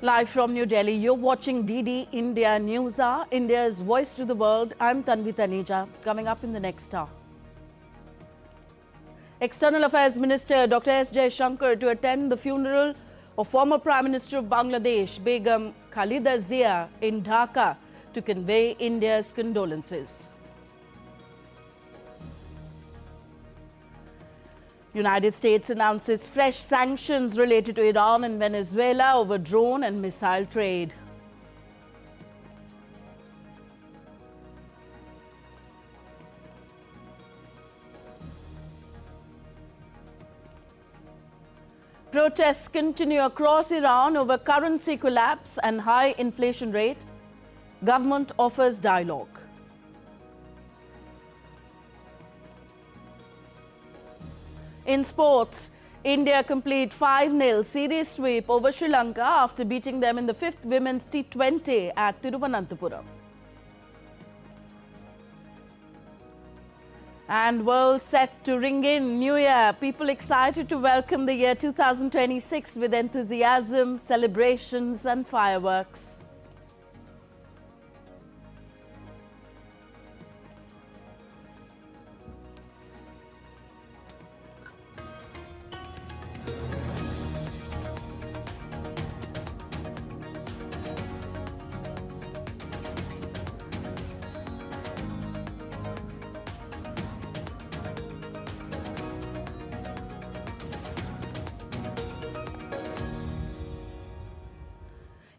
Live from New Delhi, you're watching DD India News Hour, India's voice to the world. I'm Tanvi Taneja. Coming up in the next hour. External Affairs Minister Dr. S. Jaishankar to attend the funeral of former Prime Minister of Bangladesh, Begum Khaleda Zia, in Dhaka to convey India's condolences. United States announces fresh sanctions related to Iran and Venezuela over drone and missile trade. Protests continue across Iran over currency collapse and high inflation rate. Government offers dialogue. In sports, India complete 5-0 series sweep over Sri Lanka after beating them in the 5th Women's T20 at Thiruvananthapuram. And world set to ring in New Year. People excited to welcome the year 2026 with enthusiasm, celebrations and fireworks.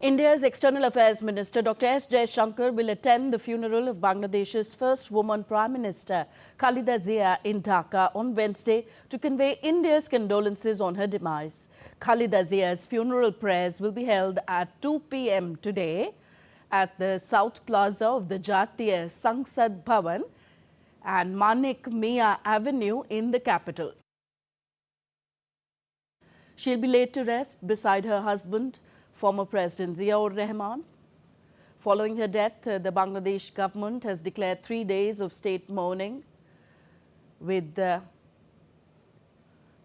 India's External Affairs Minister Dr. S. Jaishankar will attend the funeral of Bangladesh's first woman Prime Minister, Khaleda Zia, in Dhaka on Wednesday to convey India's condolences on her demise. Khaleda Zia's funeral prayers will be held at 2 p.m. today at the South Plaza of the Jatiya Sangsad Bhavan and Manik Mia Avenue in the capital. She'll be laid to rest beside her husband, former President Zia-ur-Rahman. Following her death, the Bangladesh government has declared 3 days of state mourning, with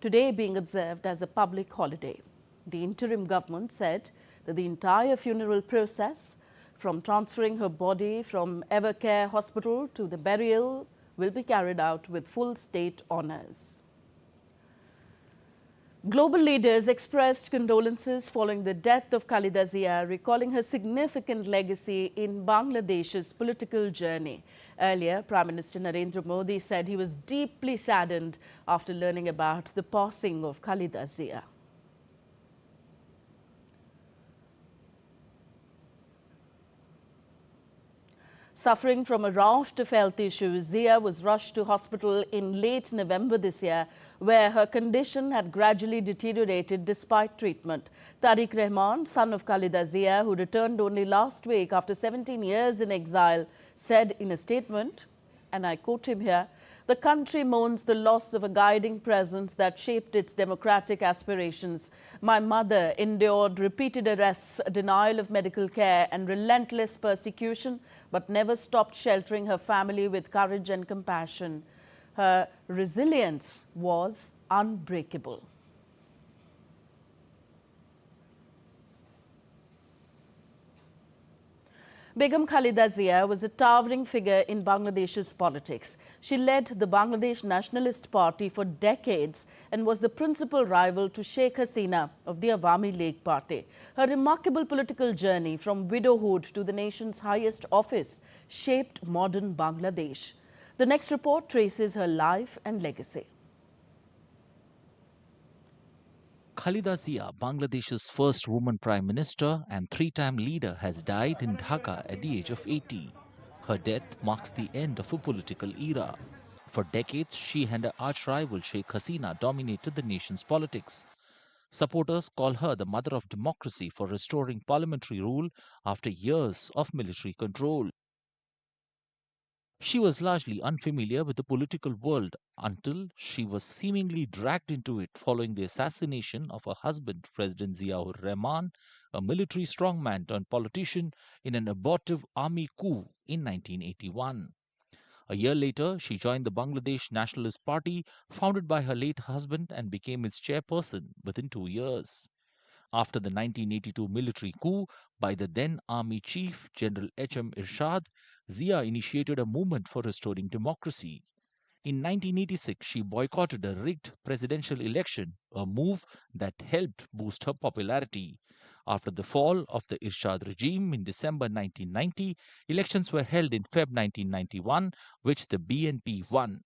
today being observed as a public holiday. The interim government said that the entire funeral process, from transferring her body from Evercare Hospital to the burial, will be carried out with full state honours. Global leaders expressed condolences following the death of Khaleda Zia, recalling her significant legacy in Bangladesh's political journey. Earlier, Prime Minister Narendra Modi said he was deeply saddened after learning about the passing of Khaleda Zia. Suffering from a raft of health issues, Zia was rushed to hospital in late November this year, where her condition had gradually deteriorated despite treatment. Tariq Rahman, son of Khaleda Zia, who returned only last week after 17 years in exile, said in a statement, and I quote him here, "The country mourns the loss of a guiding presence that shaped its democratic aspirations. My mother endured repeated arrests, denial of medical care and relentless persecution, but never stopped sheltering her family with courage and compassion. Her resilience was unbreakable." Begum Khaleda Zia was a towering figure in Bangladesh's politics. She led the Bangladesh Nationalist Party for decades and was the principal rival to Sheikh Hasina of the Awami League Party. Her remarkable political journey from widowhood to the nation's highest office shaped modern Bangladesh. The next report traces her life and legacy. Khaleda Zia, Bangladesh's first woman prime minister and three-time leader, has died in Dhaka at the age of 80. Her death marks the end of a political era. For decades, she and her arch-rival Sheikh Hasina dominated the nation's politics. Supporters call her the mother of democracy for restoring parliamentary rule after years of military control. She was largely unfamiliar with the political world until she was seemingly dragged into it following the assassination of her husband, President Zia-ur-Rahman, a military strongman turned politician, in an abortive army coup in 1981. A year later, she joined the Bangladesh Nationalist Party, founded by her late husband, and became its chairperson within 2 years. After the 1982 military coup by the then Army Chief General H.M. Irshad, Zia initiated a movement for restoring democracy. In 1986, she boycotted a rigged presidential election, a move that helped boost her popularity. After the fall of the Irshad regime in December 1990, elections were held in Feb 1991, which the BNP won.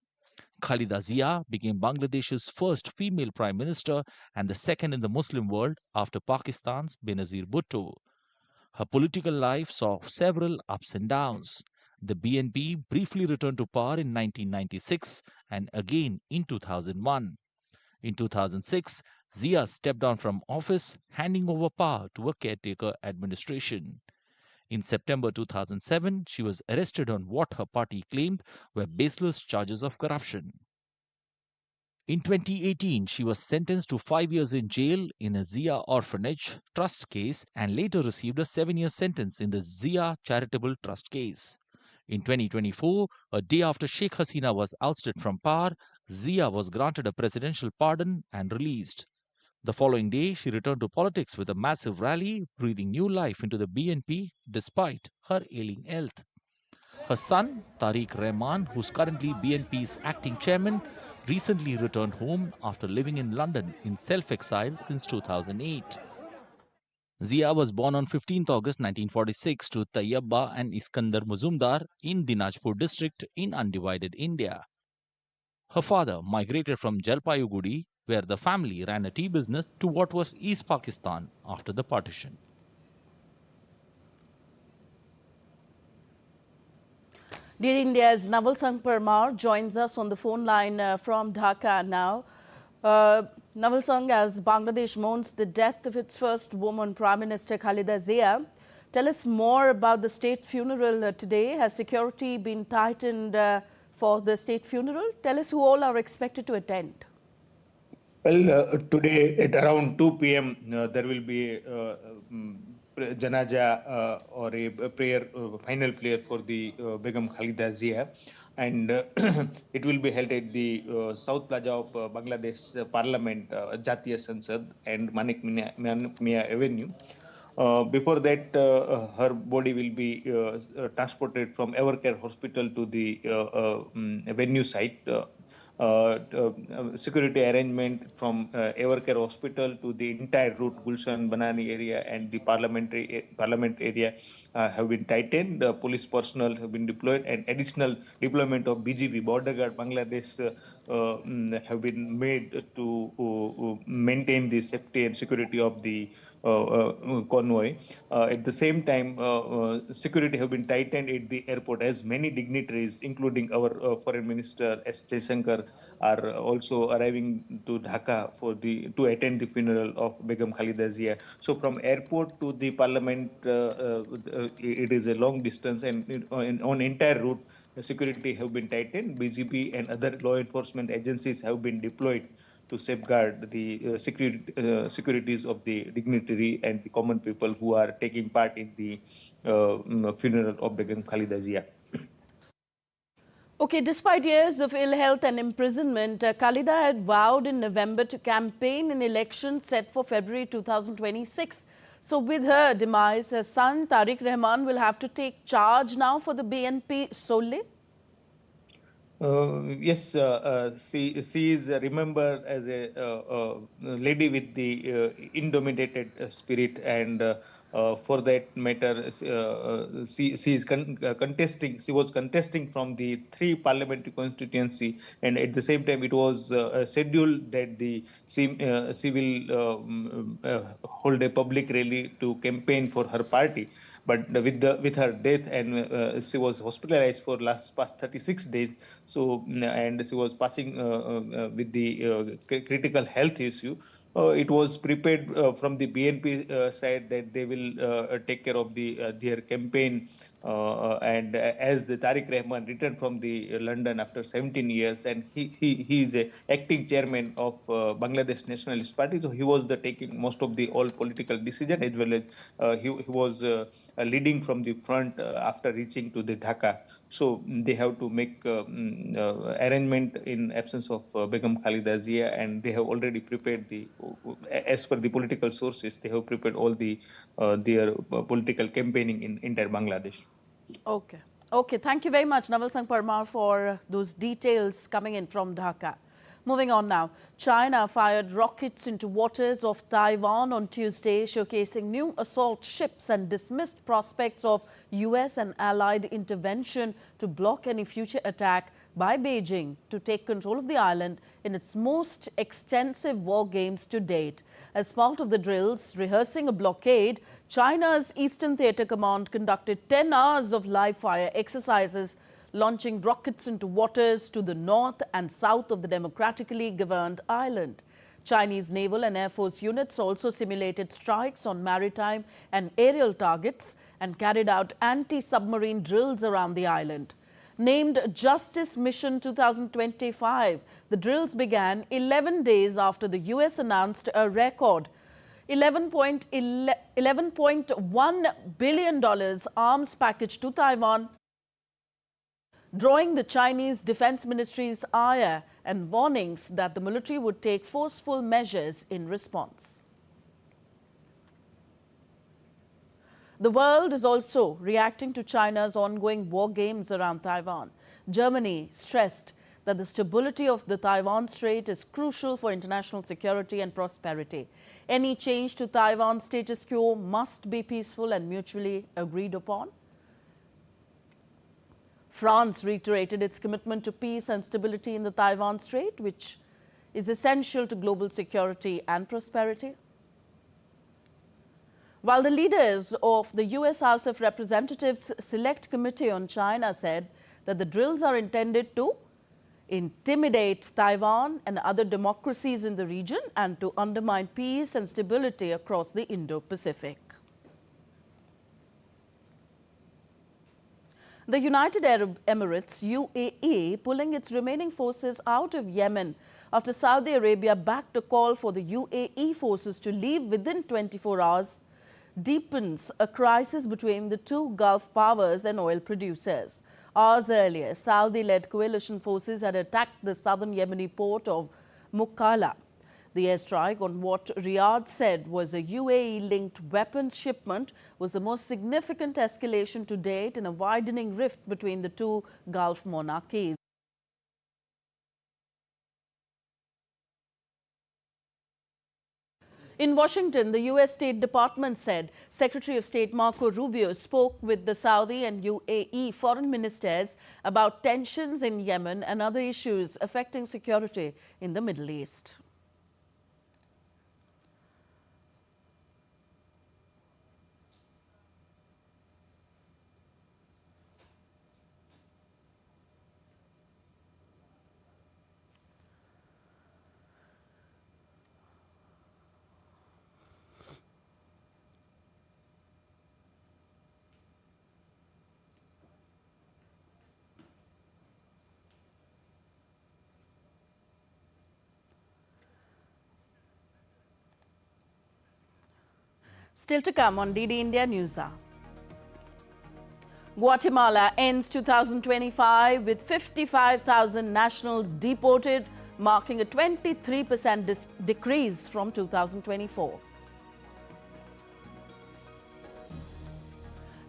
Khaleda Zia became Bangladesh's first female prime minister and the second in the Muslim world after Pakistan's Benazir Bhutto. Her political life saw several ups and downs. The BNP briefly returned to power in 1996 and again in 2001. In 2006, Zia stepped down from office, handing over power to a caretaker administration. In September 2007, she was arrested on what her party claimed were baseless charges of corruption. In 2018, she was sentenced to 5 years in jail in a Zia Orphanage Trust case and later received a 7-year sentence in the Zia Charitable Trust case. In 2024, a day after Sheikh Hasina was ousted from power, Zia was granted a presidential pardon and released. The following day, she returned to politics with a massive rally, breathing new life into the BNP despite her ailing health. Her son, Tariq Rahman, who's currently BNP's acting chairman, recently returned home after living in London in self-exile since 2008. Zia was born on 15th August 1946 to Tayyaba and Iskandar Muzumdar in Dinajpur district in undivided India. Her father migrated from Jalpaiguri, where the family ran a tea business, to what was East Pakistan after the partition. Dear India's Naval Sangh Parmar joins us on the phone line from Dhaka now. Naval Sangh, as Bangladesh mourns the death of its first woman Prime Minister Khaleda Zia, tell us more about the state funeral today. Has security been tightened for the state funeral? Tell us who all are expected to attend. Well, today at around 2 p.m., there will be janaza or a prayer, final prayer for the Begum Khaleda Zia, and it will be held at the South Plaza of Bangladesh Parliament, Jatiya Sansad and Manik Mia Avenue. Before that, her body will be transported from Evercare Hospital to the venue site. Security arrangement from Evercare Hospital to the entire route, Gulshan, Banani area and the parliament area have been tightened. Police personnel have been deployed and additional deployment of BGB, Border Guard Bangladesh, have been made to maintain the safety and security of the convoy. At the same time, security have been tightened at the airport as many dignitaries, including our Foreign Minister S. Jaishankar, are also arriving to Dhaka to attend the funeral of Begum Khaleda Zia. So from airport to the parliament, it is a long distance, and on entire route, the security have been tightened. BGP and other law enforcement agencies have been deployed to safeguard the securities of the dignitary and the common people who are taking part in the funeral of Begum Khaleda Zia. Okay, despite years of ill health and imprisonment, Khaleda had vowed in November to campaign in elections set for February 2026. So with her demise, her son Tariq Rahman will have to take charge now for the BNP solely? Yes, she is remembered as a lady with the indomitable spirit, and for that matter, she is contesting. She was contesting from the 3 parliamentary constituency, and at the same time, it was scheduled that she will hold a public rally to campaign for her party. But with her death, and she was hospitalized for past 36 days. So and she was passing with the critical health issue. It was prepared from the BNP side that they will take care of their campaign and as the Tariq Rahman returned from the London after 17 years, and he is a acting chairman of Bangladesh Nationalist Party, so he was the taking most of the all political decision, as well as he was leading from the front after reaching to the Dhaka. So they have to make arrangement in absence of Begum Khaleda Zia, and they have already prepared the, as per the political sources, they have prepared all the their political campaigning in entire Bangladesh. Okay. Okay, thank you very much, Naval Singh Parmar, for those details coming in from Dhaka. Moving on now, China fired rockets into waters of Taiwan on Tuesday, showcasing new assault ships and dismissed prospects of US and allied intervention to block any future attack by Beijing to take control of the island in its most extensive war games to date. As part of the drills rehearsing a blockade, China's Eastern Theater Command conducted 10 hours of live fire exercises, launching rockets into waters to the north and south of the democratically governed island. Chinese naval and air force units also simulated strikes on maritime and aerial targets and carried out anti-submarine drills around the island. Named Justice Mission 2025, the drills began 11 days after the US announced a record $11.1 billion arms package to Taiwan, drawing the Chinese Defense Ministry's ire and warnings that the military would take forceful measures in response. The world is also reacting to China's ongoing war games around Taiwan. Germany stressed that the stability of the Taiwan Strait is crucial for international security and prosperity. Any change to Taiwan's status quo must be peaceful and mutually agreed upon. France reiterated its commitment to peace and stability in the Taiwan Strait, which is essential to global security and prosperity. While the leaders of the US House of Representatives Select Committee on China said that the drills are intended to intimidate Taiwan and other democracies in the region and to undermine peace and stability across the Indo-Pacific. The United Arab Emirates, UAE, pulling its remaining forces out of Yemen after Saudi Arabia backed a call for the UAE forces to leave within 24 hours, deepens a crisis between the two Gulf powers and oil producers. Hours earlier, Saudi-led coalition forces had attacked the southern Yemeni port of Mukalla. The airstrike on what Riyadh said was a UAE-linked weapons shipment was the most significant escalation to date in a widening rift between the two Gulf monarchies. In Washington, the U.S. State Department said Secretary of State Marco Rubio spoke with the Saudi and UAE foreign ministers about tensions in Yemen and other issues affecting security in the Middle East. Still to come on DD India Newshour. Guatemala ends 2025 with 55,000 nationals deported, marking a 23% decrease from 2024.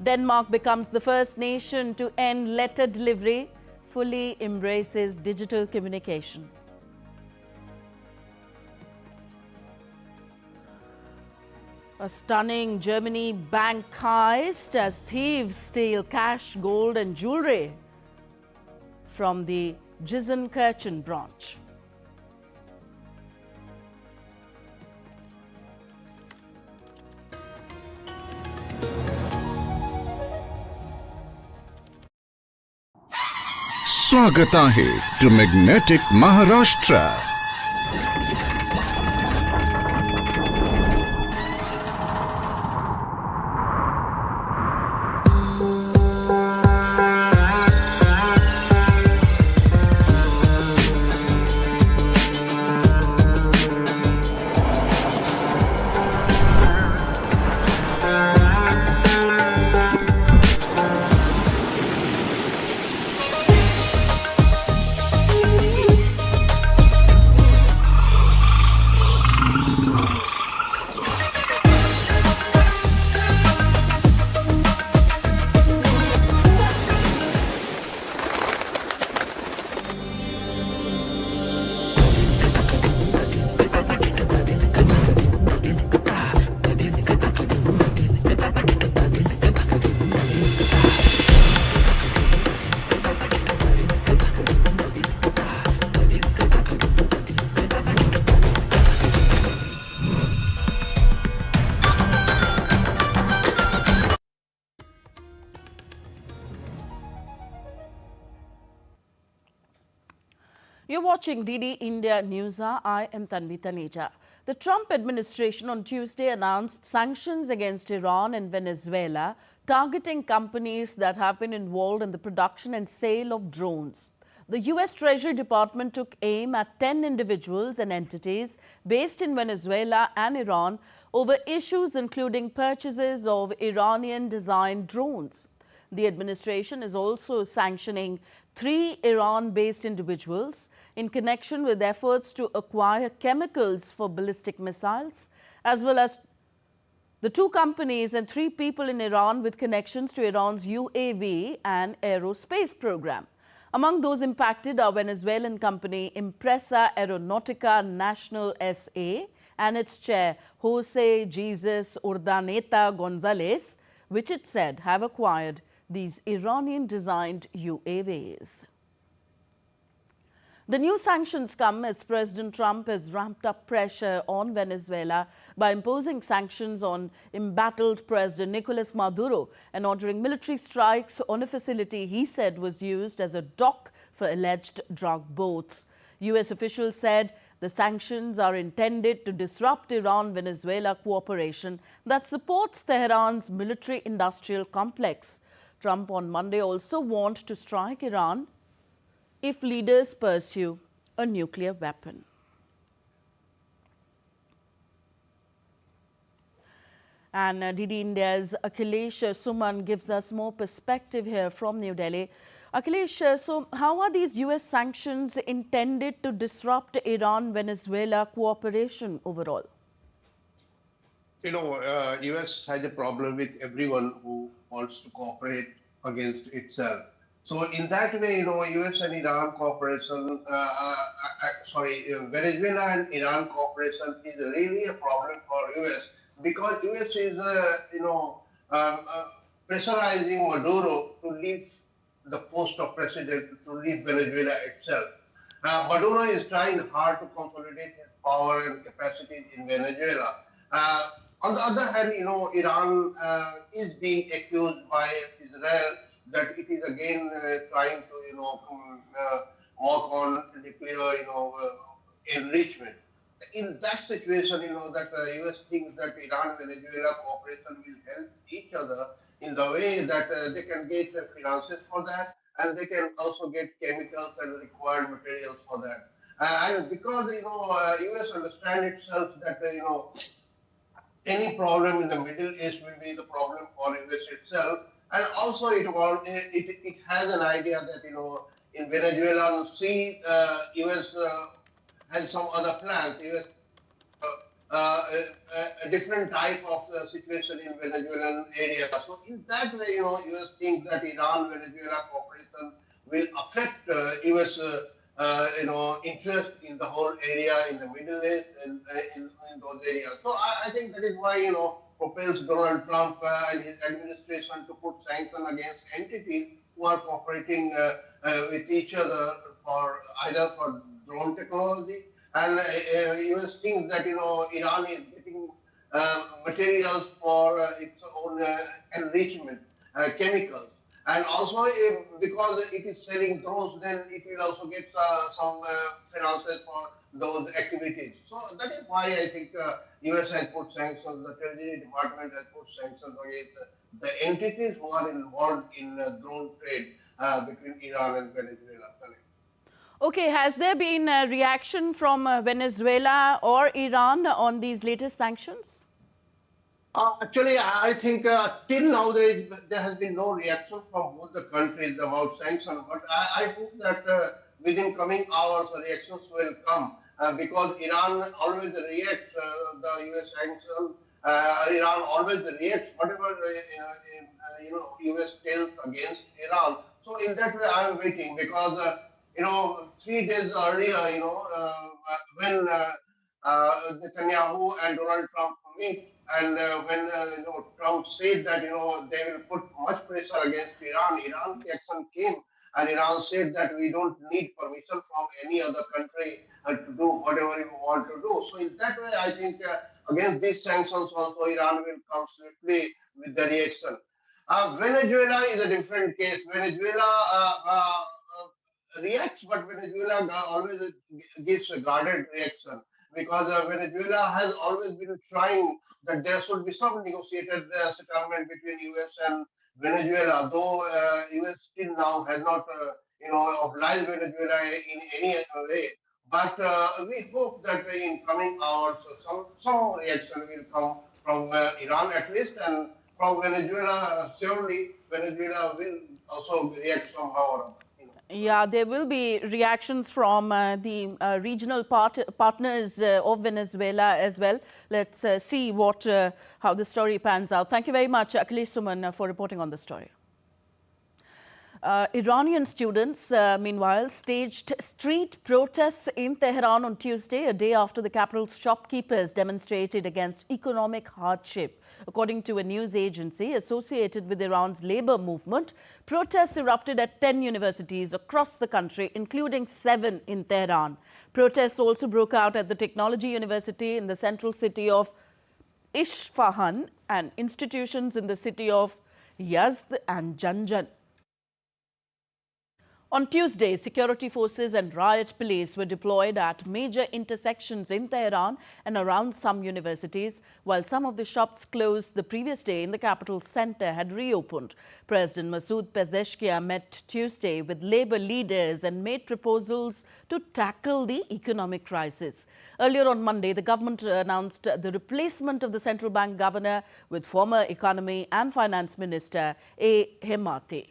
Denmark becomes the first nation to end letter delivery, fully embraces digital communication. A stunning Germany bank heist as thieves steal cash, gold and jewelry from the Gelsenkirchen branch. स्वागत आहे to magnetic Maharashtra. watching DD India Newshour. I am Tanvi Taneja. The Trump administration on Tuesday announced sanctions against Iran and Venezuela, targeting companies that have been involved in the production and sale of drones. The U.S. Treasury Department took aim at 10 individuals and entities based in Venezuela and Iran over issues including purchases of Iranian-designed drones. The administration is also sanctioning 3 Iran-based individuals in connection with efforts to acquire chemicals for ballistic missiles, as well as the 2 companies and 3 people in Iran with connections to Iran's UAV and aerospace program. Among those impacted are Venezuelan company Impresa Aeronautica National S.A. and its chair Jose Jesus Urdaneta Gonzalez, which it said have acquired these Iranian-designed UAVs. The new sanctions come as President Trump has ramped up pressure on Venezuela by imposing sanctions on embattled President Nicolas Maduro and ordering military strikes on a facility he said was used as a dock for alleged drug boats. U.S. officials said the sanctions are intended to disrupt Iran-Venezuela cooperation that supports Tehran's military-industrial complex. Trump on Monday also warned to strike Iran if leaders pursue a nuclear weapon. And DD India's Akhilesh Suman gives us more perspective here from New Delhi. Akhilesh, so how are these U.S. sanctions intended to disrupt Iran-Venezuela cooperation overall? You know, US has a problem with everyone who wants to cooperate against itself. So in that way, you know, US and Iran cooperation, Venezuela and Iran cooperation is really a problem for US because US is, pressurizing Maduro to leave the post of president, to leave Venezuela itself. Maduro is trying hard to consolidate his power and capacity in Venezuela. On the other hand, you know, Iran is being accused by Israel that it is again trying to, work on nuclear, enrichment. In that situation, you know, that US thinks that Iran-Venezuela cooperation will help each other in the way that they can get finances for that, and they can also get chemicals and required materials for that. And because, US understand itself that, any problem in the Middle East will be the problem for US itself. And also it has an idea that, in Venezuela, see, US has some other plans. US, a different type of situation in Venezuelan area. So in that way, US thinks that Iran-Venezuela cooperation will affect US interest in the whole area in the Middle East and in those areas. So I think that is why, propels Donald Trump and his administration to put sanctions against entities who are cooperating with each other for either for drone technology. And US thinks that, Iran is getting materials for its own enrichment, chemicals. And also, because it is selling drones, then it will also get some finances for those activities. So that is why I think US has put sanctions, the Treasury Department has put sanctions against the entities who are involved in drone trade between Iran and Venezuela. Okay, has there been a reaction from Venezuela or Iran on these latest sanctions? Actually, I think till now there has been no reaction from both the countries about sanctions. But I hope that within coming hours, reactions will come because Iran always reacts the US sanctions. Iran always reacts whatever US tells against Iran. So in that way, I am waiting because 3 days earlier, when Netanyahu and Donald Trump meet. And when Trump said that they will put much pressure against Iran, Iran reaction came, and Iran said that we don't need permission from any other country to do whatever we want to do. So in that way, I think against these sanctions also Iran will come swiftly with the reaction. Venezuela is a different case. Venezuela reacts, but Venezuela always gives a guarded reaction because Venezuela has always been trying that there should be some negotiated settlement between US and Venezuela, though US still now has not obliged Venezuela in any way. But we hope that in coming hours some reaction will come from Iran at least, and from Venezuela surely Venezuela will also react somehow or other. Yeah, there will be reactions from the regional partners of Venezuela as well. Let's see how the story pans out. Thank you very much, Akhilesh Suman, for reporting on the story. Iranian students, meanwhile, staged street protests in Tehran on Tuesday, a day after the capital's shopkeepers demonstrated against economic hardship. According to a news agency associated with Iran's labor movement, protests erupted at 10 universities across the country, including 7 in Tehran. Protests also broke out at the Technology University in the central city of Isfahan and institutions in the city of Yazd and Janjan. On Tuesday, security forces and riot police were deployed at major intersections in Tehran and around some universities, while some of the shops closed the previous day in the capital's center had reopened. President Masoud Pezeshkian met Tuesday with labor leaders and made proposals to tackle the economic crisis. Earlier on Monday, the government announced the replacement of the central bank governor with former economy and finance minister A. Hemati.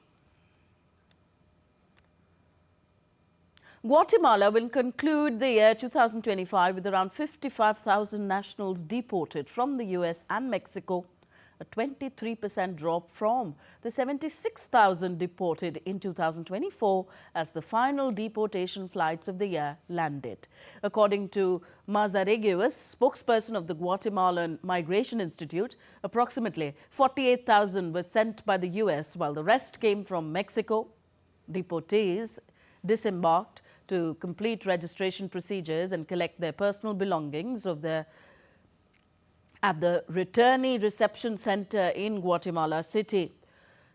Guatemala will conclude the year 2025 with around 55,000 nationals deported from the US and Mexico, a 23% drop from the 76,000 deported in 2024 as the final deportation flights of the year landed. According to Mazareguas, spokesperson of the Guatemalan Migration Institute, approximately 48,000 were sent by the US, while the rest came from Mexico. Deportees disembarked to complete registration procedures and collect their personal belongings at the Returnee Reception Center in Guatemala City.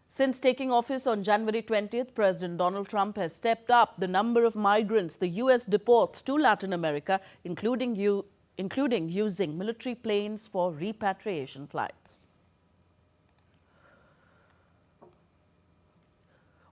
Since taking office on January 20th, President Donald Trump has stepped up the number of migrants the U.S. deports to Latin America, including using military planes for repatriation flights.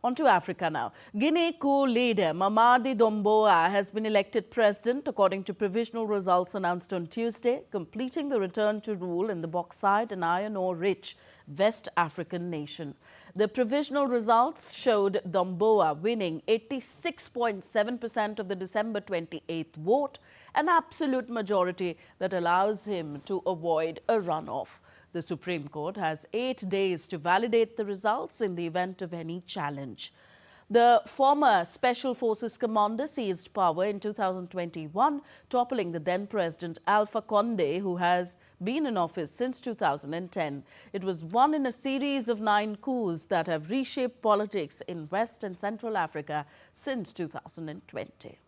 On to Africa now. Guinea coup leader Mamadi Doumbouya has been elected president according to provisional results announced on Tuesday, completing the return to rule in the bauxite and iron ore-rich West African nation. The provisional results showed Doumbouya winning 86.7% of the December 28th vote, an absolute majority that allows him to avoid a runoff. The Supreme Court has 8 days to validate the results in the event of any challenge. The former Special Forces commander seized power in 2021, toppling the then President Alpha Condé, who has been in office since 2010. It was one in a series of 9 coups that have reshaped politics in West and Central Africa since 2020.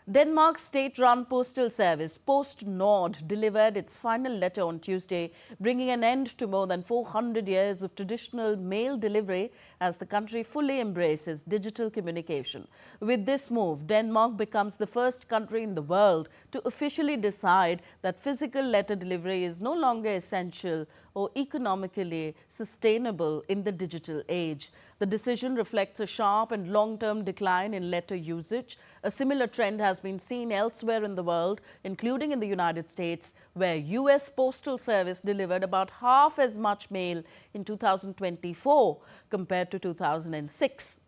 Denmark's state-run postal service, PostNord, delivered its final letter on Tuesday, bringing an end to more than 400 years of traditional mail delivery as the country fully embraces digital communication. With this move, Denmark becomes the first country in the world to officially decide that physical letter delivery is no longer essential or economically sustainable in the digital age. The decision reflects a sharp and long-term decline in letter usage. A similar trend has been seen elsewhere in the world, including in the United States, where U.S. Postal Service delivered about half as much mail in 2024 compared to 2006.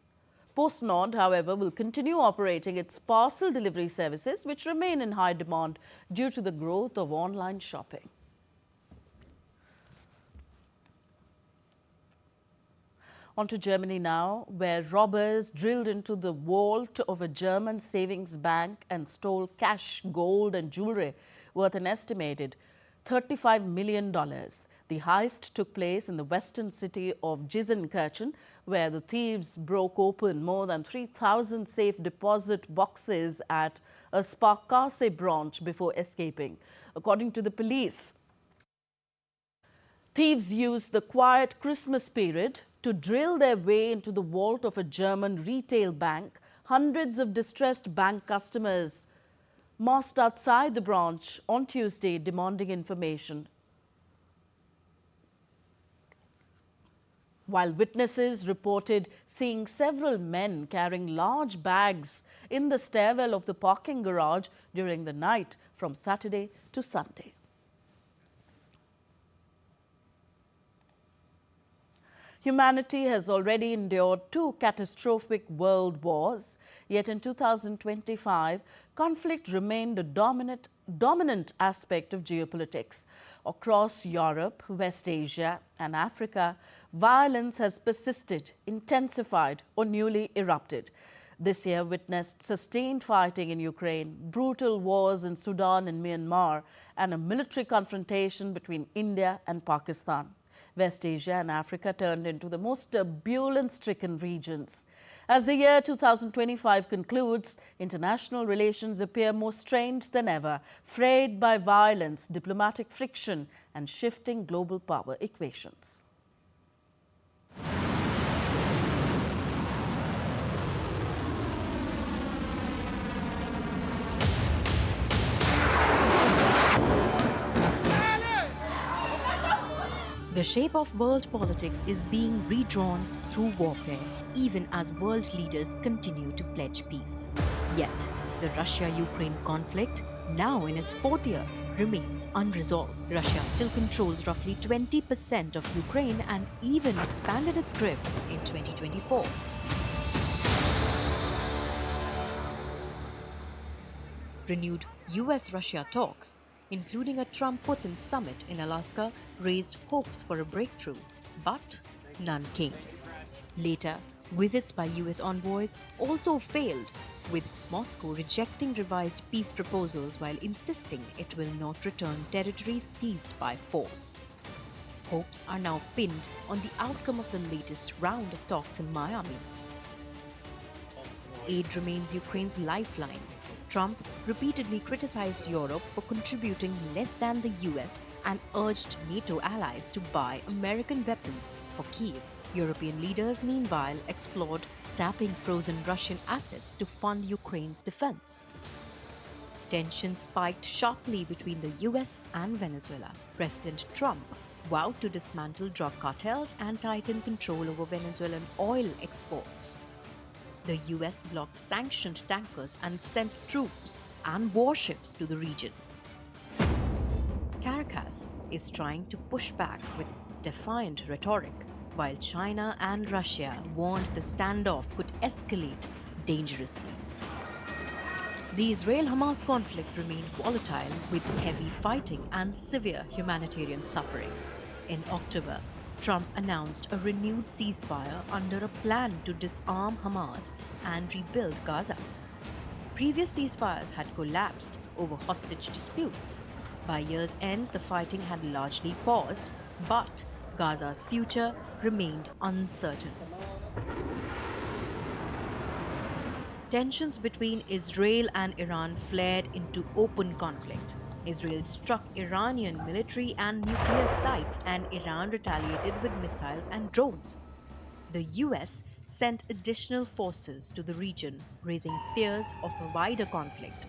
PostNord, however, will continue operating its parcel delivery services, which remain in high demand due to the growth of online shopping. On to Germany now, where robbers drilled into the vault of a German savings bank and stole cash, gold and jewelry worth an estimated $35 million. The heist took place in the western city of Gelsenkirchen, where the thieves broke open more than 3,000 safe deposit boxes at a Sparkasse branch before escaping. According to the police, thieves used the quiet Christmas period to drill their way into the vault of a German retail bank. Hundreds of distressed bank customers massed outside the branch on Tuesday demanding information. While witnesses reported seeing several men carrying large bags in the stairwell of the parking garage during the night from Saturday to Sunday. Humanity has already endured 2 catastrophic world wars, yet in 2025, conflict remained a dominant aspect of geopolitics. Across Europe, West Asia and Africa, violence has persisted, intensified or newly erupted. This year witnessed sustained fighting in Ukraine, brutal wars in Sudan and Myanmar, and a military confrontation between India and Pakistan. West Asia and Africa turned into the most turbulence-stricken regions. As the year 2025 concludes, international relations appear more strained than ever, frayed by violence, diplomatic friction, and shifting global power equations. The shape of world politics is being redrawn through warfare, even as world leaders continue to pledge peace. Yet, the Russia-Ukraine conflict, now in its 4th year, remains unresolved. Russia still controls roughly 20% of Ukraine and even expanded its grip in 2024. Renewed US-Russia talks, including a Trump-Putin summit in Alaska, raised hopes for a breakthrough, but none came. Later, visits by US envoys also failed, with Moscow rejecting revised peace proposals while insisting it will not return territory seized by force. Hopes are now pinned on the outcome of the latest round of talks in Miami. Aid remains Ukraine's lifeline. Trump repeatedly criticized Europe for contributing less than the US and urged NATO allies to buy American weapons for Kyiv. European leaders, meanwhile, explored tapping frozen Russian assets to fund Ukraine's defense. Tensions spiked sharply between the US and Venezuela. President Trump vowed to dismantle drug cartels and tighten control over Venezuelan oil exports. The US blocked sanctioned tankers and sent troops and warships to the region. Caracas is trying to push back with defiant rhetoric, while China and Russia warned the standoff could escalate dangerously. The Israel-Hamas conflict remained volatile, with heavy fighting and severe humanitarian suffering. In October, Trump announced a renewed ceasefire under a plan to disarm Hamas and rebuild Gaza. Previous ceasefires had collapsed over hostage disputes. By year's end, the fighting had largely paused, but Gaza's future remained uncertain. Tensions between Israel and Iran flared into open conflict. Israel struck Iranian military and nuclear sites, and Iran retaliated with missiles and drones. The US sent additional forces to the region, raising fears of a wider conflict.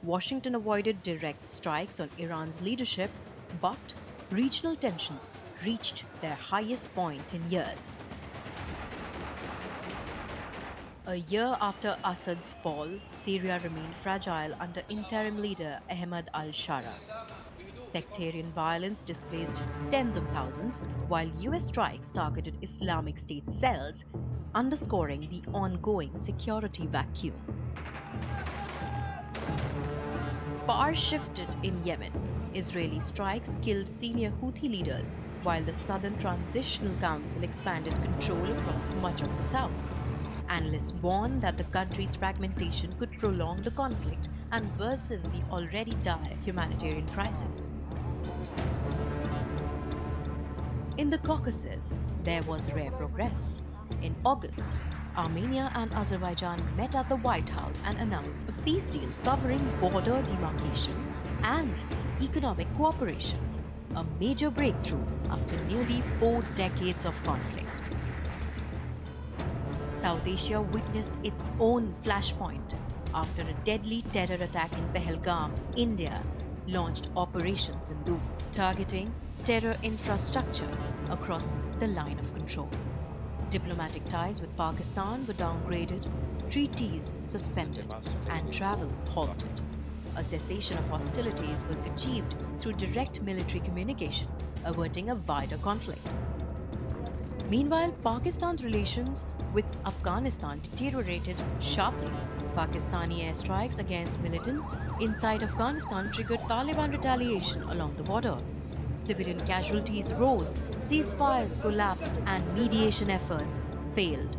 Washington avoided direct strikes on Iran's leadership, but regional tensions reached their highest point in years. A year after Assad's fall, Syria remained fragile under interim leader Ahmad al-Shara. Sectarian violence displaced tens of thousands, while US strikes targeted Islamic State cells, underscoring the ongoing security vacuum. Power shifted in Yemen. Israeli strikes killed senior Houthi leaders, while the Southern Transitional Council expanded control across much of the south. Analysts warn that the country's fragmentation could prolong the conflict and worsen the already dire humanitarian crisis. In the Caucasus, there was rare progress. In August, Armenia and Azerbaijan met at the White House and announced a peace deal covering border demarcation and economic cooperation, a major breakthrough after nearly 4 decades of conflict. South Asia witnessed its own flashpoint after a deadly terror attack in Pahalgam, India launched Operation Sindoor, targeting terror infrastructure across the line of control. Diplomatic ties with Pakistan were downgraded, treaties suspended, and travel halted. A cessation of hostilities was achieved through direct military communication, averting a wider conflict. Meanwhile, Pakistan's relations with Afghanistan deteriorated sharply. Pakistani airstrikes against militants inside Afghanistan triggered Taliban retaliation along the border. Civilian casualties rose, ceasefires collapsed, and mediation efforts failed,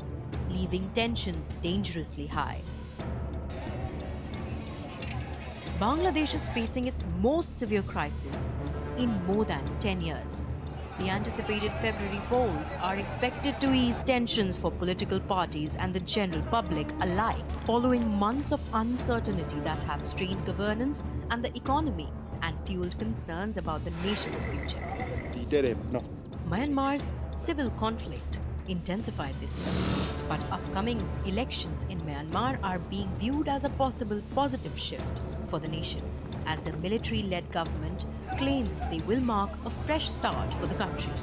leaving tensions dangerously high. Bangladesh is facing its most severe crisis in more than 10 years. The anticipated February polls are expected to ease tensions for political parties and the general public alike, following months of uncertainty that have strained governance and the economy and fueled concerns about the nation's future. Myanmar's civil conflict intensified this year, but upcoming elections in Myanmar are being viewed as a possible positive shift for the nation, as the military-led government claims they will mark a fresh start for the country.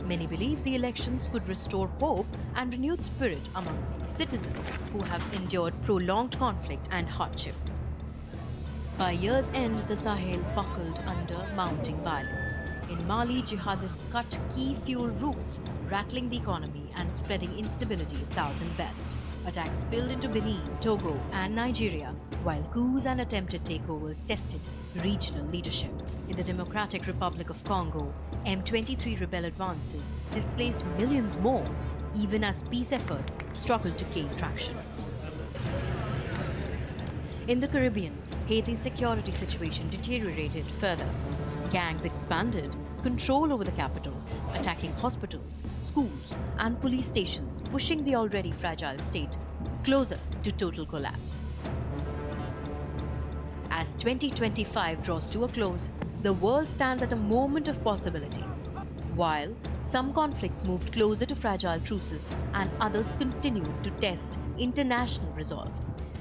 Many believe the elections could restore hope and renewed spirit among citizens who have endured prolonged conflict and hardship. By year's end, the Sahel buckled under mounting violence. In Mali, jihadists cut key fuel routes, rattling the economy and spreading instability south and west. Attacks spilled into Benin, Togo, and Nigeria, while coups and attempted takeovers tested regional leadership. In the Democratic Republic of Congo, M23 rebel advances displaced millions more, even as peace efforts struggled to gain traction. In the Caribbean, Haiti's security situation deteriorated further. Gangs expanded control over the capital, attacking hospitals, schools, and police stations, pushing the already fragile state closer to total collapse. As 2025 draws to a close, the world stands at a moment of possibility. While some conflicts moved closer to fragile truces and others continued to test international resolve,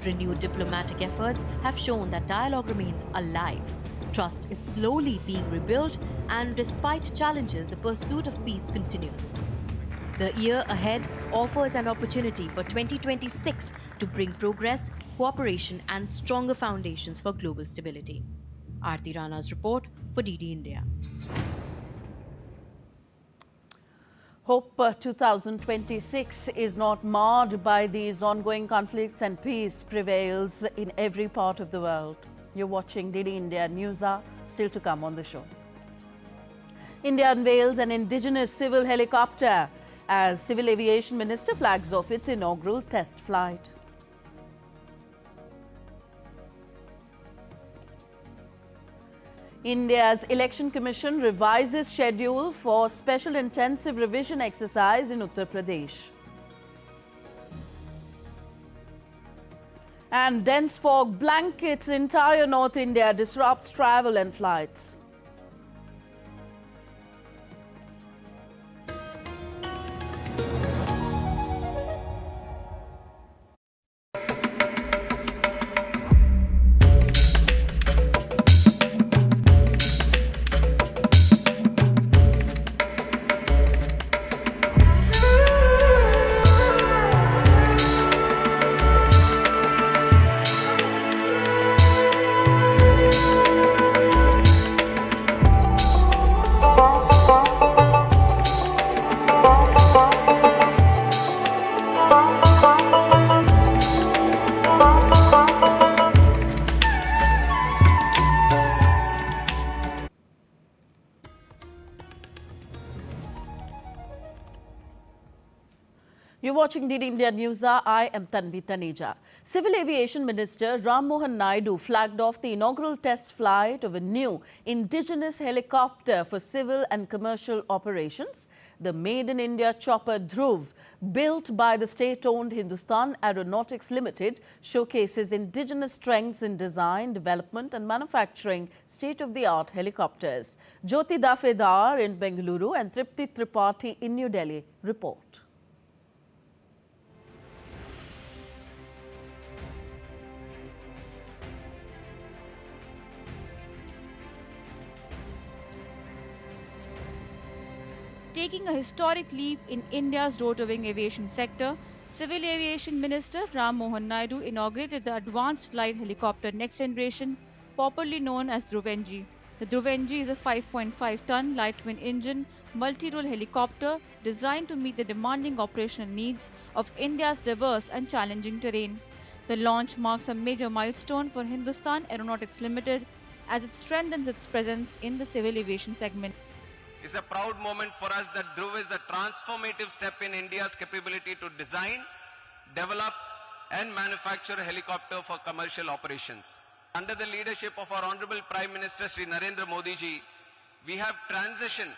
renewed diplomatic efforts have shown that dialogue remains alive. Trust is slowly being rebuilt, and despite challenges, the pursuit of peace continues. The year ahead offers an opportunity for 2026 to bring progress, cooperation, and stronger foundations for global stability. Aarti Rana's report for DD India. Hope 2026 is not marred by these ongoing conflicts and peace prevails in every part of the world. You're watching DD India Newshour, still to come on the show. India unveils an indigenous civil helicopter as Civil Aviation Minister flags off its inaugural test flight. India's Election Commission revises schedule for special intensive revision exercise in Uttar Pradesh. And dense fog blankets entire North India, disrupts travel and flights. You're watching DD India Newshour. I am Tanvi Taneja. Civil Aviation Minister Ram Mohan Naidu flagged off the inaugural test flight of a new indigenous helicopter for civil and commercial operations. The Made in India chopper Dhruv, built by the state-owned Hindustan Aeronautics Limited, showcases indigenous strengths in design, development and manufacturing state-of-the-art helicopters. Jyoti Dafedar in Bengaluru and Tripti Tripathi in New Delhi report. taking a historic leap in India's rotowing aviation sector, Civil Aviation Minister Ram Mohan Naidu inaugurated the Advanced Light Helicopter Next Generation, popularly known as Dhruv-NG. The Dhruv-NG is a 5.5-ton light twin engine multi-role helicopter designed to meet the demanding operational needs of India's diverse and challenging terrain. The launch marks a major milestone for Hindustan Aeronautics Limited as it strengthens its presence in the civil aviation segment. It's a proud moment for us that Dhruv is a transformative step in India's capability to design, develop and manufacture a helicopter for commercial operations. Under the leadership of our Honorable Prime Minister Shri Narendra Modi ji, we have transitioned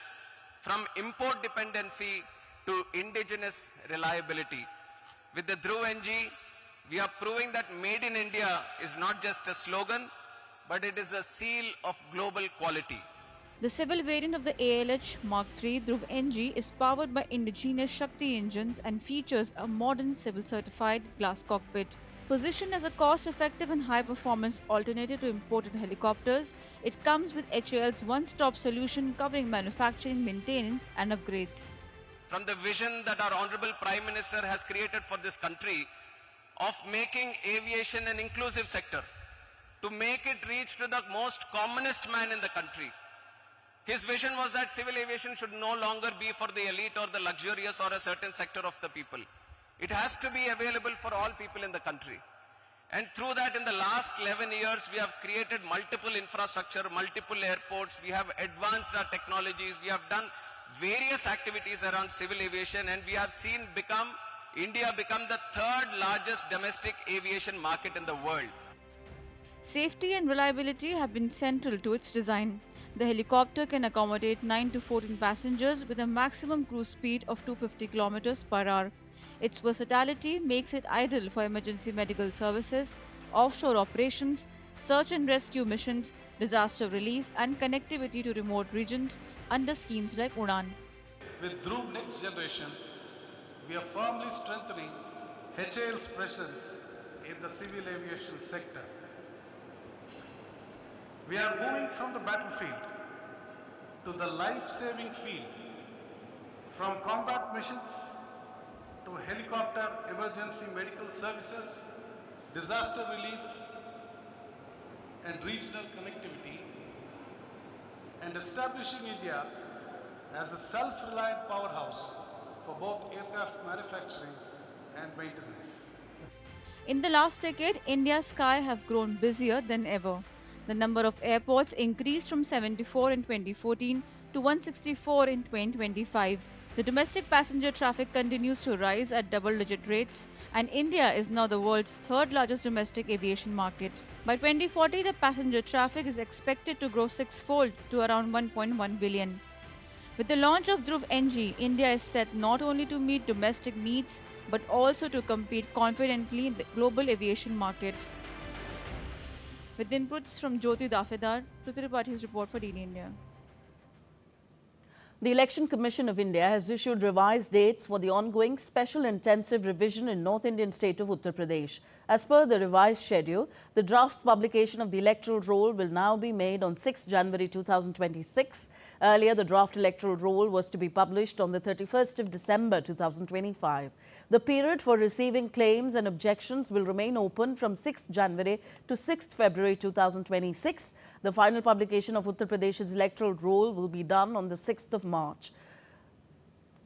from import dependency to indigenous reliability. With the Dhruv-NG, we are proving that Made in India is not just a slogan, but it is a seal of global quality. The civil variant of the ALH Mark III Dhruv-NG is powered by indigenous Shakti engines and features a modern civil certified glass cockpit. Positioned as a cost-effective and high-performance alternative to imported helicopters, it comes with HAL's one-stop solution covering manufacturing, maintenance and upgrades. From the vision that our Honorable Prime Minister has created for this country of making aviation an inclusive sector, to make it reach to the most commonest man in the country. His vision was that civil aviation should no longer be for the elite or the luxurious or a certain sector of the people. It has to be available for all people in the country. And through that, in the last 11 years, we have created multiple infrastructure, multiple airports, we have advanced our technologies, we have done various activities around civil aviation, and we have seen India become the third largest domestic aviation market in the world. Safety and reliability have been central to its design. The helicopter can accommodate 9 to 14 passengers with a maximum cruise speed of 250 km per hour. Its versatility makes it ideal for emergency medical services, offshore operations, search and rescue missions, disaster relief and connectivity to remote regions under schemes like UDAN. With Dhruv Next Generation, we are firmly strengthening HAL's presence in the civil aviation sector. We are moving from the battlefield to the life-saving field, from combat missions to helicopter emergency medical services, disaster relief and regional connectivity, and establishing India as a self-reliant powerhouse for both aircraft manufacturing and maintenance. In the last decade, India's skies have grown busier than ever. The number of airports increased from 74 in 2014 to 164 in 2025. The domestic passenger traffic continues to rise at double-digit rates, and India is now the world's third largest domestic aviation market. By 2040, the passenger traffic is expected to grow six-fold to around 1.1 billion. With the launch of Dhruv-NG, India is set not only to meet domestic needs, but also to compete confidently in the global aviation market. With inputs from Jyoti Dafedar, Pruthi Tripathi's report for DD India. The Election Commission of India has issued revised dates for the ongoing special intensive revision in North Indian state of Uttar Pradesh. As per the revised schedule, the draft publication of the electoral roll will now be made on 6 January 2026. Earlier, the draft electoral roll was to be published on the 31st of December 2025. The period for receiving claims and objections will remain open from 6th January to 6th February 2026. The final publication of Uttar Pradesh's electoral roll will be done on the 6th of March.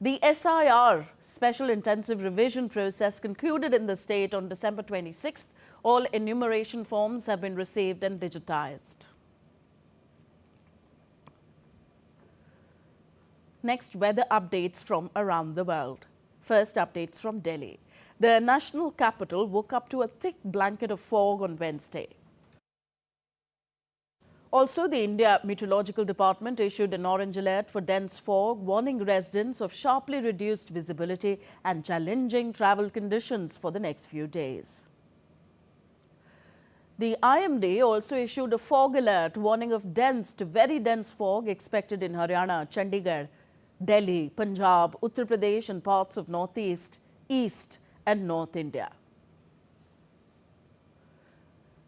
The SIR, Special Intensive Revision process, concluded in the state on December 26th. All enumeration forms have been received and digitized. Next, weather updates from around the world. First, updates from Delhi. The national capital woke up to a thick blanket of fog on Wednesday. Also, the India Meteorological Department issued an orange alert for dense fog, warning residents of sharply reduced visibility and challenging travel conditions for the next few days. The IMD also issued a fog alert, warning of dense to very dense fog expected in Haryana, Chandigarh, Delhi, Punjab, Uttar Pradesh and parts of Northeast, East and North India.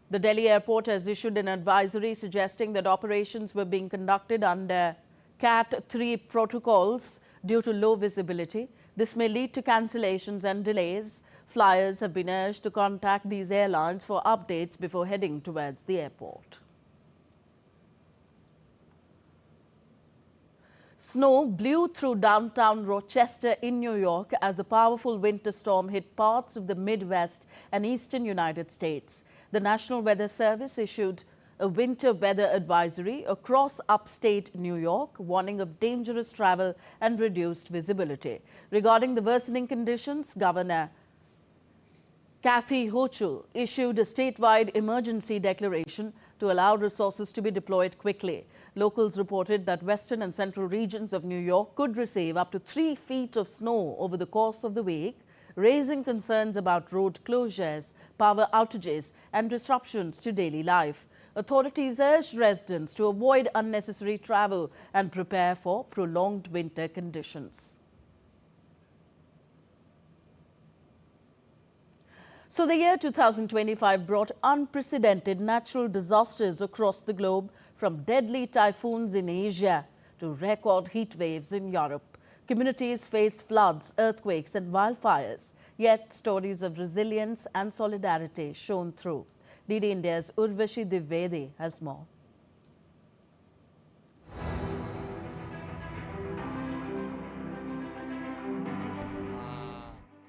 The Delhi airport has issued an advisory suggesting that operations were being conducted under Cat 3 protocols due to low visibility. This may lead to cancellations and delays. Flyers have been urged to contact these airlines for updates before heading towards the airport. Snow blew through downtown Rochester in New York as a powerful winter storm hit parts of the Midwest and eastern United States. The National Weather Service issued a winter weather advisory across upstate New York, warning of dangerous travel and reduced visibility. Regarding the worsening conditions, Governor Kathy Hochul issued a statewide emergency declaration to allow resources to be deployed quickly. Locals reported that western and central regions of New York could receive up to 3 feet of snow over the course of the week, raising concerns about road closures, power outages, and disruptions to daily life. Authorities urged residents to avoid unnecessary travel and prepare for prolonged winter conditions. So the year 2025 brought unprecedented natural disasters across the globe, from deadly typhoons in Asia to record heat waves in Europe. Communities faced floods, earthquakes and wildfires, yet stories of resilience and solidarity shone through. DD India's Urvashi Divedi has more.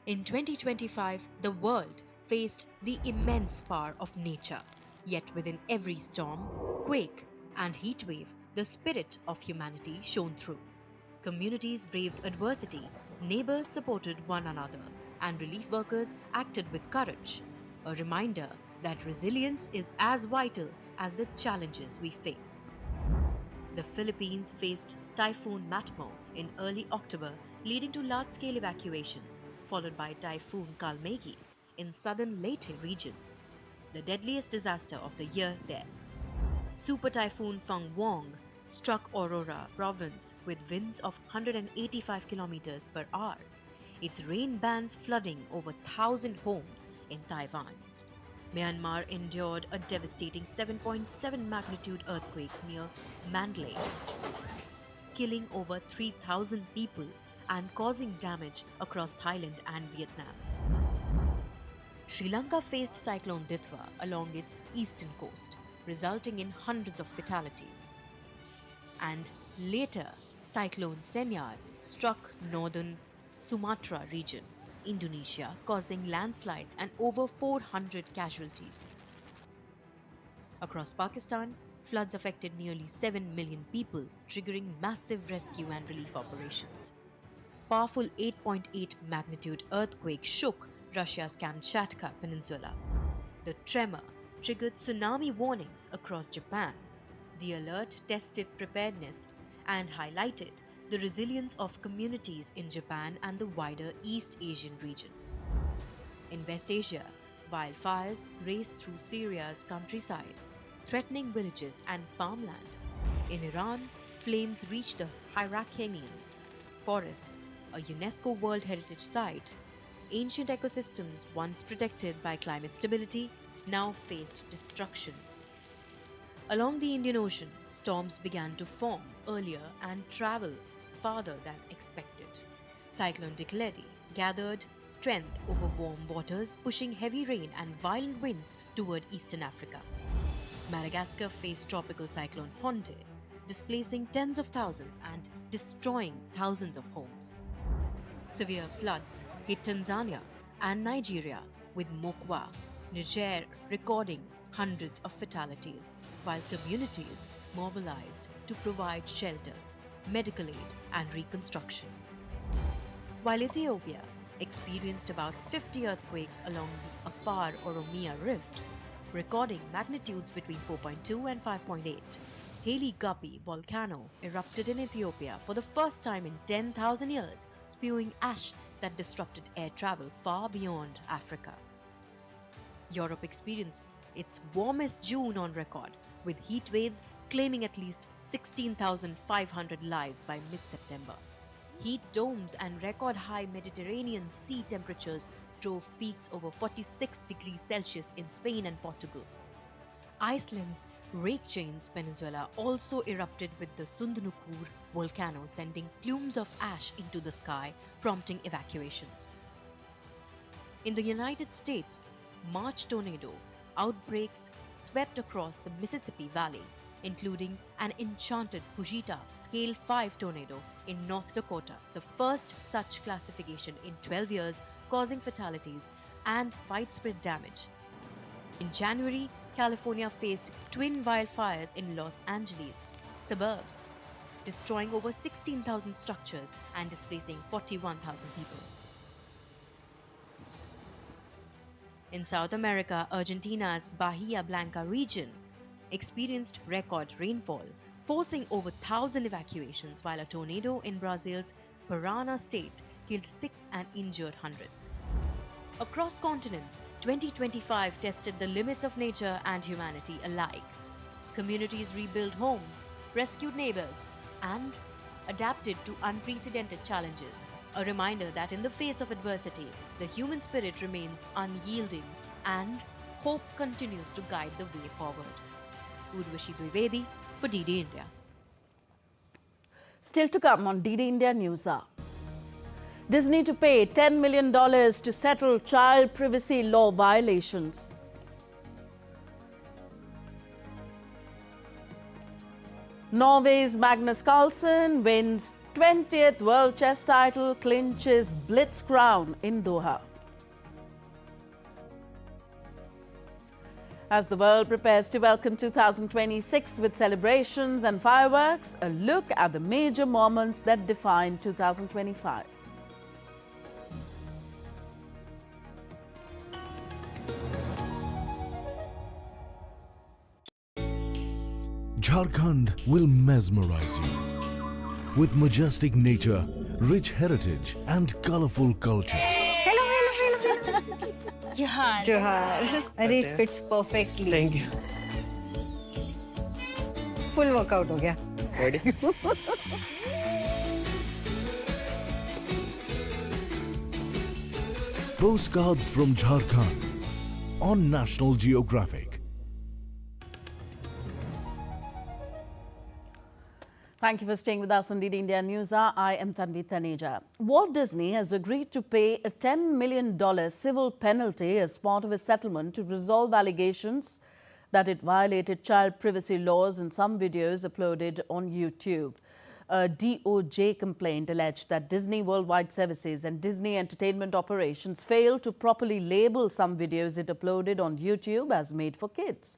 In 2025, the world faced the immense power of nature. Yet within every storm, quake and heat wave, the spirit of humanity shone through. Communities braved adversity, neighbors supported one another, and relief workers acted with courage. A reminder that resilience is as vital as the challenges we face. The Philippines faced Typhoon Matmo in early October, leading to large-scale evacuations, followed by Typhoon Kalmegi in southern Leyte region, the deadliest disaster of the year there. Super Typhoon Fang Wong struck Aurora province with winds of 185 kilometers per hour. Its rain bans flooding over 1,000 homes in Taiwan. Myanmar endured a devastating 7.7 magnitude earthquake near Mandalay, killing over 3,000 people and causing damage across Thailand and Vietnam. Sri Lanka faced Cyclone Ditwa along its eastern coast, resulting in hundreds of fatalities. And later, Cyclone Senyar struck northern Sumatra region, Indonesia, causing landslides and over 400 casualties. Across Pakistan, floods affected nearly 7 million people, triggering massive rescue and relief operations. Powerful 8.8 magnitude earthquake shook Russia's Kamchatka Peninsula. The tremor triggered tsunami warnings across Japan. The alert tested preparedness and highlighted the resilience of communities in Japan and the wider East Asian region. In West Asia, wildfires raced through Syria's countryside, threatening villages and farmland. In Iran, flames reached the Hyrcanian forests, a UNESCO World Heritage Site. Ancient ecosystems, once protected by climate stability, now faced destruction. Along the Indian Ocean, storms began to form earlier and travel farther than expected. Cyclone Dikledi gathered strength over warm waters, pushing heavy rain and violent winds toward eastern Africa. Madagascar faced tropical cyclone Honde, displacing tens of thousands and destroying thousands of homes. Severe floods hit Tanzania and Nigeria, with Mokwa, Niger recording hundreds of fatalities, while communities mobilized to provide shelters, medical aid and reconstruction. While Ethiopia experienced about 50 earthquakes along the Afar Oromia Rift, recording magnitudes between 4.2 and 5.8, Haile Guppy volcano erupted in Ethiopia for the first time in 10,000 years, spewing ash that disrupted air travel far beyond Africa. Europe experienced its warmest June on record, with heat waves claiming at least 16,500 lives by mid-September. Heat domes and record-high Mediterranean sea temperatures drove peaks over 46 degrees Celsius in Spain and Portugal. Iceland's Reykjanes Peninsula also erupted with the Sundnukur volcano, sending plumes of ash into the sky, prompting evacuations. In the United States, March tornado outbreaks swept across the Mississippi Valley, including an enchanted Fujita Scale 5 tornado in North Dakota, the first such classification in 12 years, causing fatalities and widespread damage. In January, California faced twin wildfires in Los Angeles suburbs, destroying over 16,000 structures and displacing 41,000 people. In South America, Argentina's Bahia Blanca region experienced record rainfall, forcing over 1,000 evacuations, while a tornado in Brazil's Parana state killed 6 and injured hundreds. Across continents, 2025 tested the limits of nature and humanity alike. Communities rebuilt homes, rescued neighbors, and adapted to unprecedented challenges. A reminder that in the face of adversity, the human spirit remains unyielding and hope continues to guide the way forward. Urvashi Dwivedi for DD India. Still to come on DD India Newshour. Disney to pay $10 million to settle child privacy law violations. Norway's Magnus Carlsen wins 20th World Chess title, clinches Blitz crown in Doha. As the world prepares to welcome 2026 with celebrations and fireworks, a look at the major moments that defined 2025. Jharkhand will mesmerize you with majestic nature, rich heritage and colorful culture. Hello. Johar. It fits perfectly. Thank you. Full workout ho gaya. Ready? Postcards from Jharkhand on National Geographic. Thank you for staying with us on DD India Newshour. I am Tanvi Taneja. Walt Disney has agreed to pay a $10 million civil penalty as part of a settlement to resolve allegations that it violated child privacy laws in some videos uploaded on YouTube. A DOJ complaint alleged that Disney Worldwide Services and Disney Entertainment Operations failed to properly label some videos it uploaded on YouTube as made for kids.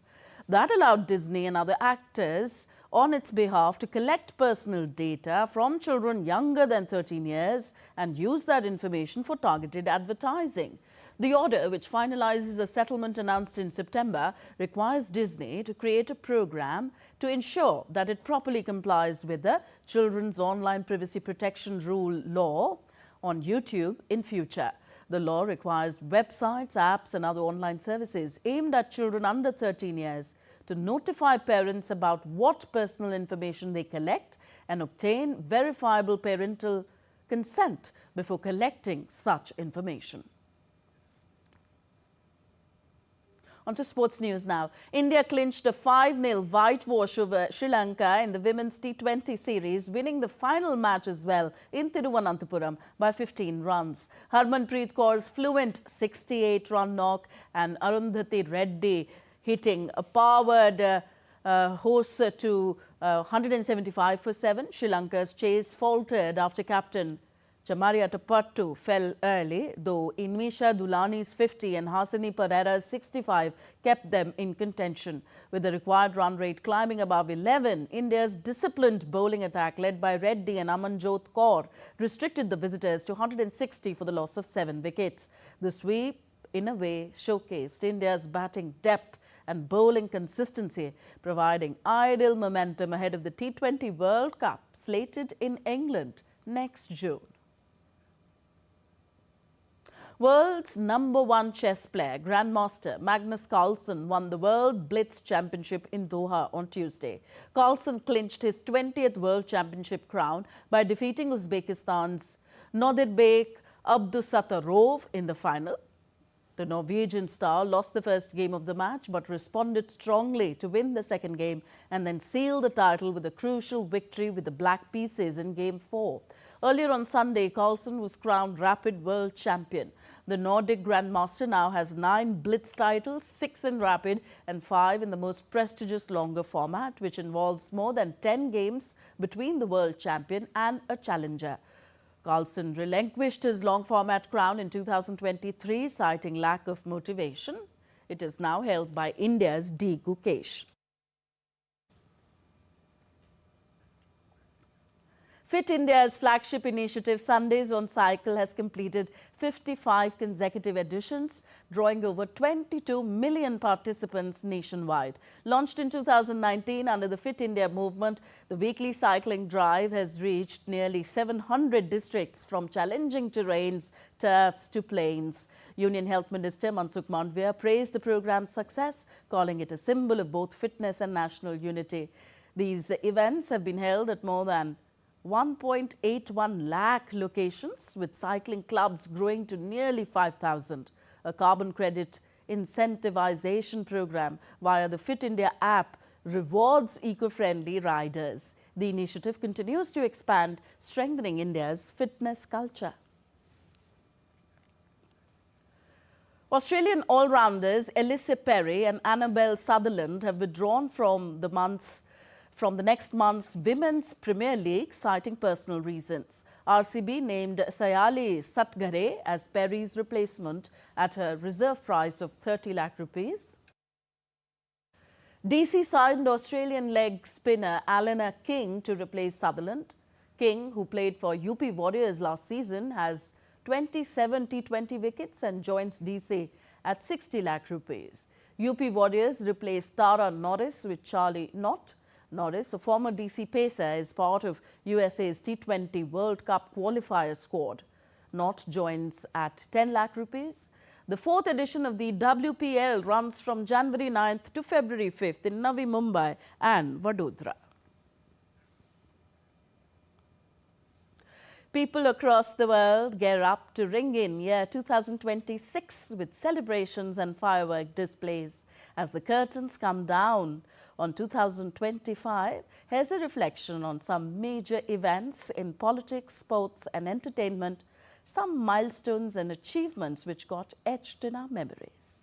That allowed Disney and other actors on its behalf to collect personal data from children younger than 13 years and use that information for targeted advertising. The order, which finalizes a settlement announced in September, requires Disney to create a program to ensure that it properly complies with the Children's Online Privacy Protection Rule law on YouTube in future. The law requires websites, apps and other online services aimed at children under 13 years to notify parents about what personal information they collect and obtain verifiable parental consent before collecting such information. On to sports news now. India clinched a 5-0 whitewash over Sri Lanka in the Women's T20 series, winning the final match as well in Thiruvananthapuram by 15 runs. Harmanpreet Kaur's fluent 68-run knock and Arundhati Reddy hitting a powered horse to 175 for 7. Sri Lanka's chase faltered after captain Chamaria Tapattu fell early, though Inmisha Dulani's 50 and Hasini Pereira's 65 kept them in contention. With the required run rate climbing above 11, India's disciplined bowling attack led by Reddy and Amanjot Kaur restricted the visitors to 160 for the loss of 7 wickets. The sweep, in a way, showcased India's batting depth and bowling consistency, providing ideal momentum ahead of the T20 World Cup slated in England next June. World's #1 chess player, Grandmaster Magnus Carlsen won the World Blitz Championship in Doha on Tuesday. Carlsen clinched his 20th World Championship crown by defeating Uzbekistan's Nodirbek Abdusattorov in the final. The Norwegian star lost the first game of the match but responded strongly to win the second game and then sealed the title with a crucial victory with the Black Pieces in Game 4. Earlier on Sunday, Carlsen was crowned Rapid World Champion. The Nordic Grandmaster now has 9 Blitz titles, 6 in Rapid and 5 in the most prestigious longer format, which involves more than 10 games between the world champion and a challenger. Carlsen relinquished his long-format crown in 2023, citing lack of motivation. It is now held by India's D. Gukesh. Fit India's flagship initiative, Sundays on Cycle, has completed 55 consecutive editions, drawing over 22 million participants nationwide. Launched in 2019 under the Fit India movement, the weekly cycling drive has reached nearly 700 districts from challenging terrains, turfs to plains. Union Health Minister Mansukh Mandavia praised the program's success, calling it a symbol of both fitness and national unity. These events have been held at more than 1.81 lakh locations, with cycling clubs growing to nearly 5,000. A carbon credit incentivization program via the Fit India app rewards eco-friendly riders. The initiative continues to expand, strengthening India's fitness culture. Australian all-rounders Elise Perry and Annabelle Sutherland have withdrawn from the next month's Women's Premier League, citing personal reasons. RCB named Sayali Satgare as Perry's replacement at a reserve price of 30 lakh rupees. DC signed Australian leg spinner Alana King to replace Sutherland. King, who played for UP Warriors last season, has 27 T20 wickets and joins DC at 60 lakh rupees. UP Warriors replaced Tara Norris with Charlie Knott. Norris, a former DC pacer, is part of USA's T20 World Cup qualifier squad. Knott joins at 10 lakh rupees. The fourth edition of the WPL runs from January 9th to February 5th in Navi Mumbai and Vadodara. People across the world gear up to ring in year 2026 with celebrations and firework displays. As the curtains come down on 2025, here's a reflection on some major events in politics, sports and entertainment, some milestones and achievements which got etched in our memories.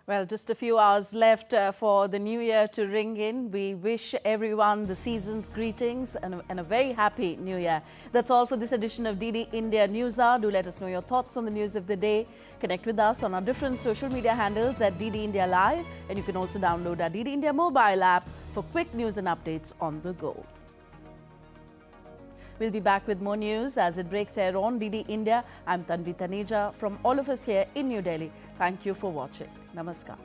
Well, just a few hours left for the new year to ring in. We wish everyone the season's greetings and a very happy new year. That's all for this edition of DD India News Hour. Do let us know your thoughts on the news of the day. Connect with us on our different social media handles at DD India Live. And you can also download our DD India mobile app for quick news and updates on the go. We'll be back with more news as it breaks air on DD India. I'm Tanvi Taneja from all of us here in New Delhi. Thank you for watching. Namaskar.